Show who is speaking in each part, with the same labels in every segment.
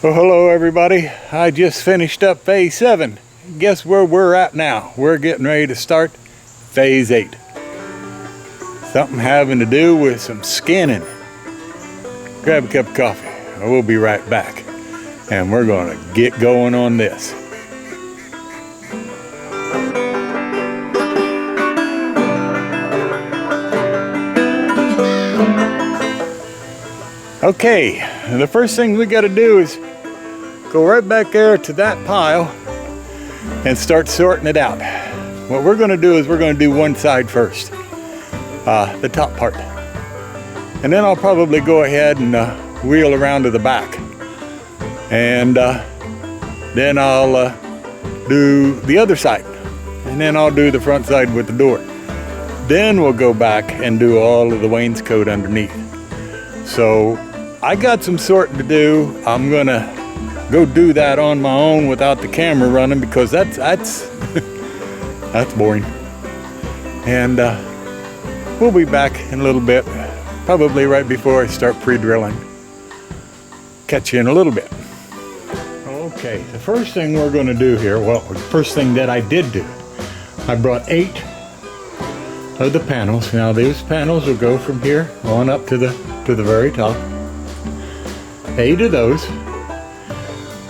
Speaker 1: Well, hello everybody. I just finished up phase 7. Guess where we're at now? We're getting ready to start phase 8. Something having to do with some skinning. Grab a cup of coffee. We'll be right back. And we're going to get going on this. Okay, the first thing we got to do is go right back there to that pile and start sorting it out. What we're going to do is we're going to do one side first, the top part. And then I'll probably go ahead and wheel around to the back. And then I'll do the other side. And then I'll do the front side with the door. Then we'll go back and do all of the wainscot underneath. So I got some sorting to do. I'm gonna go do that on my own without the camera running because that's that's boring. And we'll be back in a little bit, probably right before I start pre-drilling. Catch you in a little bit. Okay, the first thing we're gonna do here, well, the first thing that I did do, I brought 8 of the panels. Now these panels will go from here on up to the very top. 8 of those.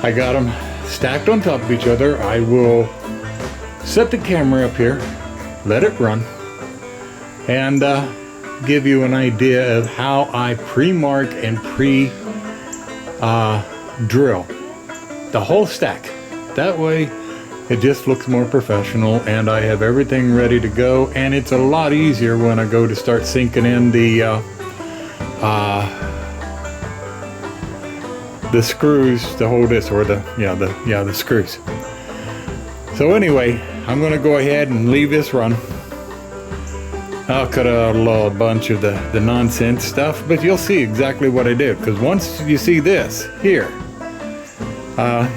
Speaker 1: I got them stacked on top of each other. I will set the camera up here, let it run, and give you an idea of how I pre-mark and pre-drill the whole stack. That way it just looks more professional and I have everything ready to go, and it's a lot easier when I go to start sinking in the screws to hold this, or the screws. So anyway, I'm going to go ahead and leave this run. I'll cut out a bunch of the nonsense stuff, but you'll see exactly what I do, because once you see this here,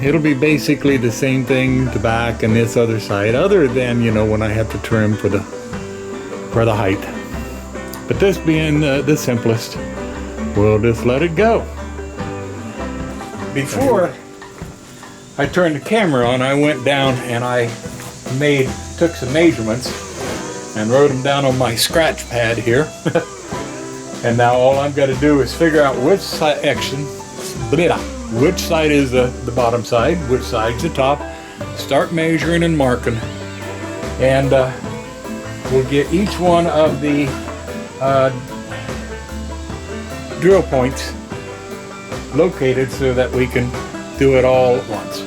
Speaker 1: it'll be basically the same thing to back and this other side, other than, when I have to trim for the height. But this being the simplest, we'll just let it go. Before I turned the camera on, I went down and I took some measurements and wrote them down on my scratch pad here. And now all I've got to do is figure out which side is the bottom side, which side's the top, start measuring and marking, and we'll get each one of the drill points located so that we can do it all at once.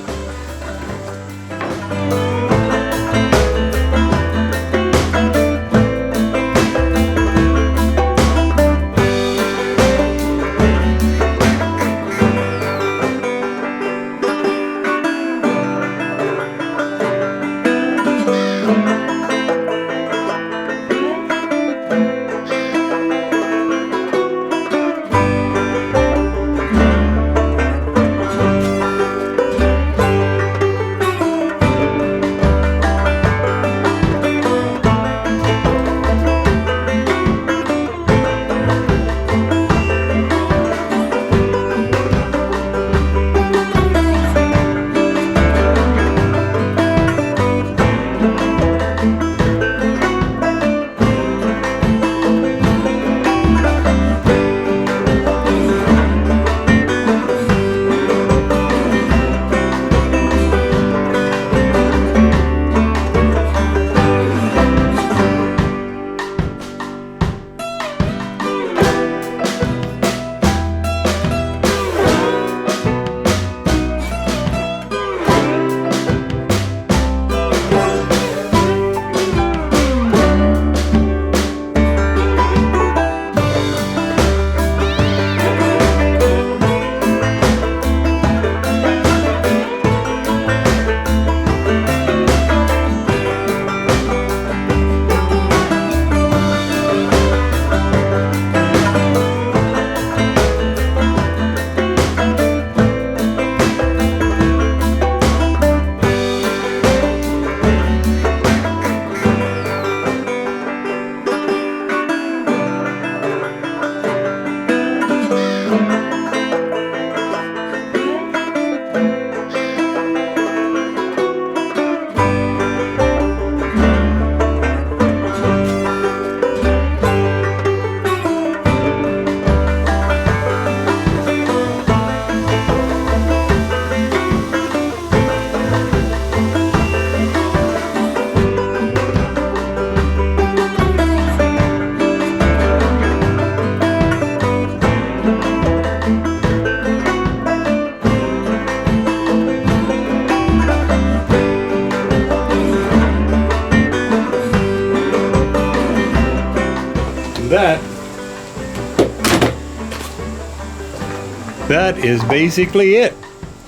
Speaker 1: that is basically it.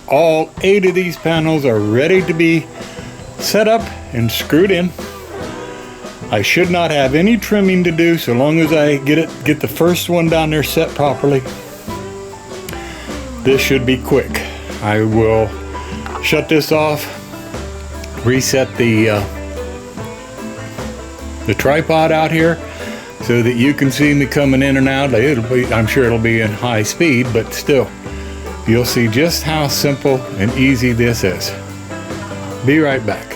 Speaker 1: All 8 of these panels are ready to be set up and screwed in. I should not have any trimming to do so long as I get the first one down there set properly. This should be quick. I will shut this off, reset the tripod out here so that you can see me coming in and out. I'm sure it'll be in high speed, but still, you'll see just how simple and easy this is. Be right back.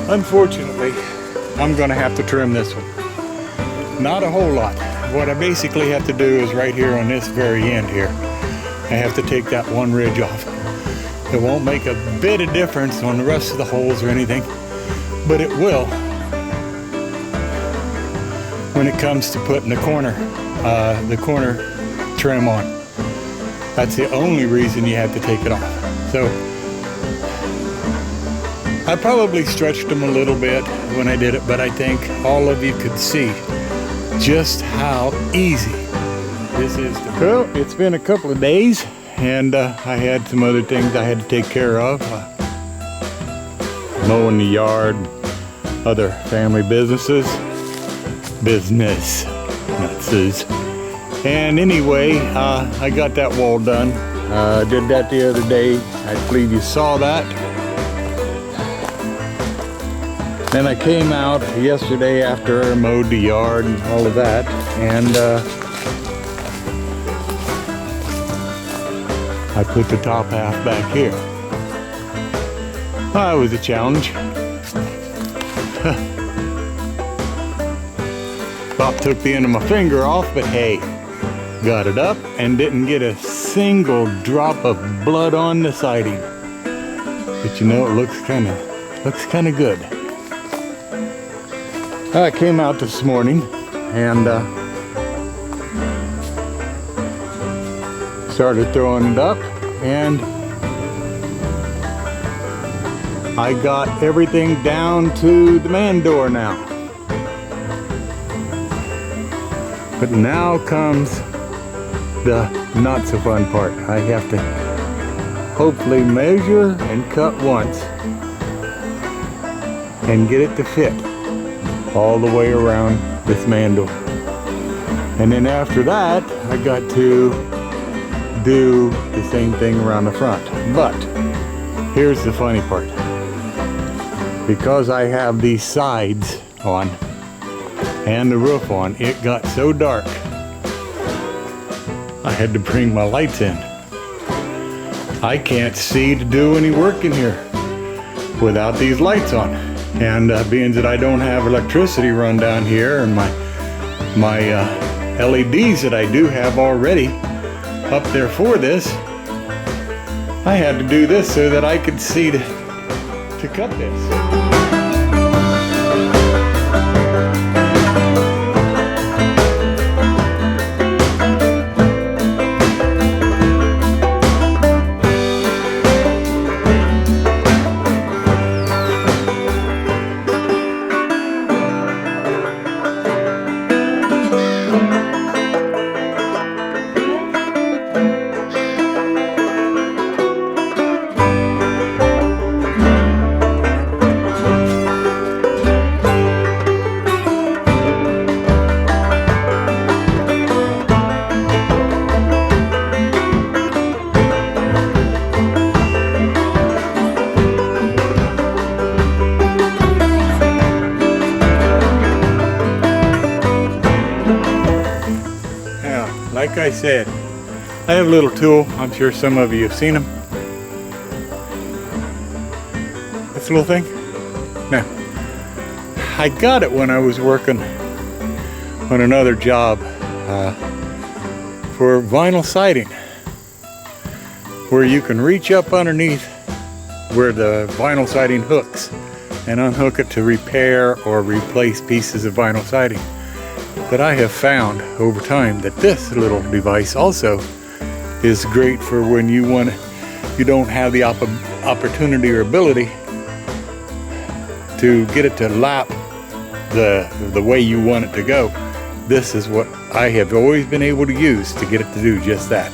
Speaker 1: Unfortunately, I'm going to have to trim this one. Not a whole lot. What I basically have to do is right here on this very end here, I have to take that one ridge off. It won't make a bit of difference on the rest of the holes or anything, but it will when it comes to putting the corner trim on. That's the only reason you have to take it off. So I probably stretched them a little bit when I did it, but I think all of you could see just how easy this is to do. Well, it's been a couple of days, and I had some other things I had to take care of. Mowing the yard, other family businesses. And anyway, I got that wall done. Did that the other day. I believe you saw that. Then I came out yesterday after I mowed the yard and all of that, and I put the top half back here. That was a challenge. About took the end of my finger off, but hey, got it up and didn't get a single drop of blood on the siding. But you know, it looks kind of good. I came out this morning and started throwing it up, and I got everything down to the man door now. But now comes the not so fun part. I have to hopefully measure and cut once and get it to fit all the way around this man door. And then after that, I got to do the same thing around the front. But here's the funny part. Because I have these sides on and the roof on, it got so dark I had to bring my lights in. I can't see to do any work in here without these lights on. And being that I don't have electricity run down here, and my LEDs that I do have already up there for this, I had to do this so that I could see to cut this. Like I said, I have a little tool. I'm sure some of you have seen them. This little thing. Now, I got it when I was working on another job for vinyl siding, where you can reach up underneath where the vinyl siding hooks and unhook it to repair or replace pieces of vinyl siding. But I have found over time that this little device also is great for when you don't have the opportunity or ability to get it to lap the way you want it to go. This is what I have always been able to use to get it to do just that.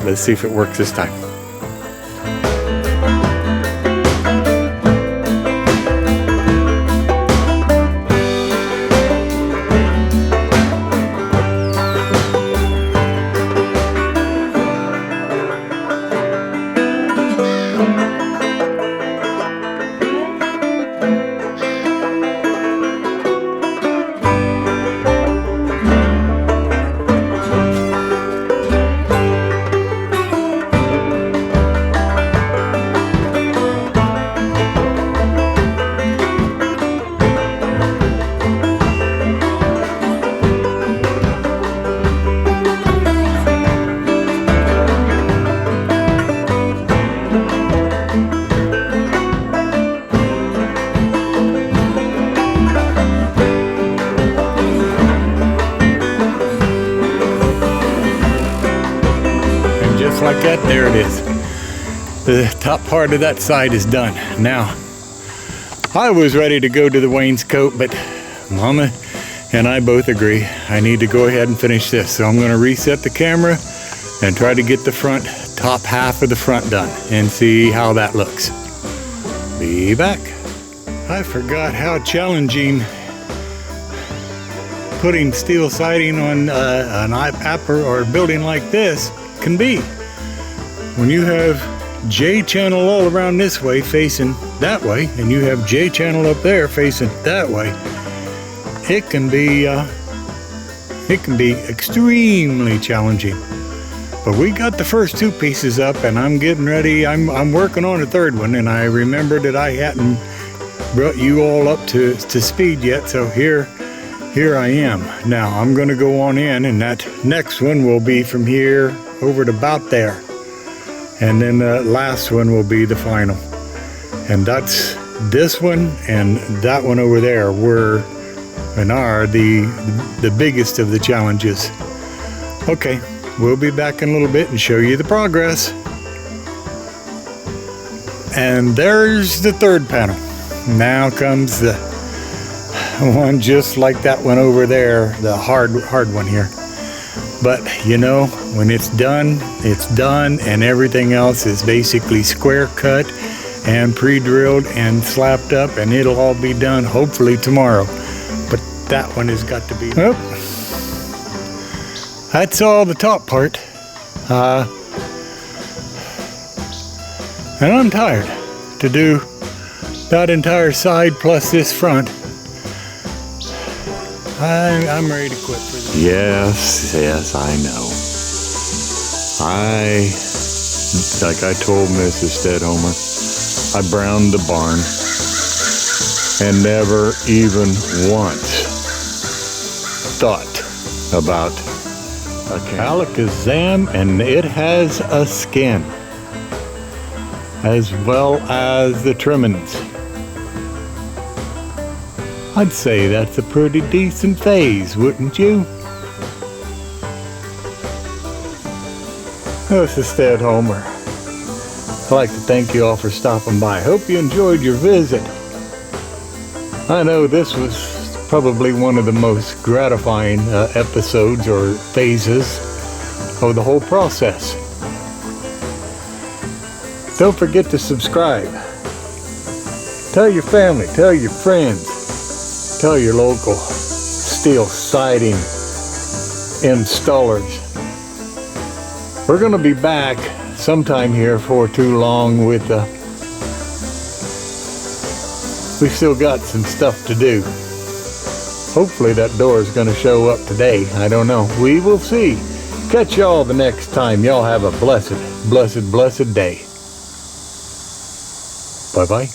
Speaker 1: Let's see if it works this time. Like that, there it is. The top part of that side is done. Now, I was ready to go to the wainscot, but Mama and I both agree I need to go ahead and finish this. So I'm going to reset the camera and try to get the top half of the front done and see how that looks. Be back. I forgot how challenging putting steel siding on an upper or building like this can be. When you have J channel all around this way facing that way, and you have J channel up there facing that way, it can be extremely challenging. But we got the first two pieces up, and I'm getting ready. I'm working on a third one, and I remembered that I hadn't brought you all up to speed yet, so here I am. Now I'm going to go on in, and that next one will be from here over to about there, and then the last one will be the final. And that's this one and that one over there were and are the biggest of the challenges. Okay, we'll be back in a little bit and show you the progress. And there's the third panel. Now comes the one just like that one over there, the hard one here. But you know, when it's done, and everything else is basically square cut and pre-drilled and slapped up, and it'll all be done hopefully tomorrow. But that one has got to be. Well, that's all the top part. And I'm tired to do that entire side plus this front. I'm ready to quit for this. Yes, I know. Like I told Mrs. Stedhomer, I browned the barn and never even once thought about a Alakazam, and it has a skin as well as the trimmings. I'd say that's a pretty decent phase, wouldn't you? This is Stedhomer. I'd like to thank you all for stopping by. Hope you enjoyed your visit. I know this was probably one of the most gratifying episodes or phases of the whole process. Don't forget to subscribe. Tell your family, tell your friends, tell your local steel siding installers. We're going to be back sometime here for too long with we've still got some stuff to do. Hopefully that door is going to show up today. I don't know. We will see. Catch y'all the next time. Y'all have a blessed, blessed, blessed day. Bye-bye.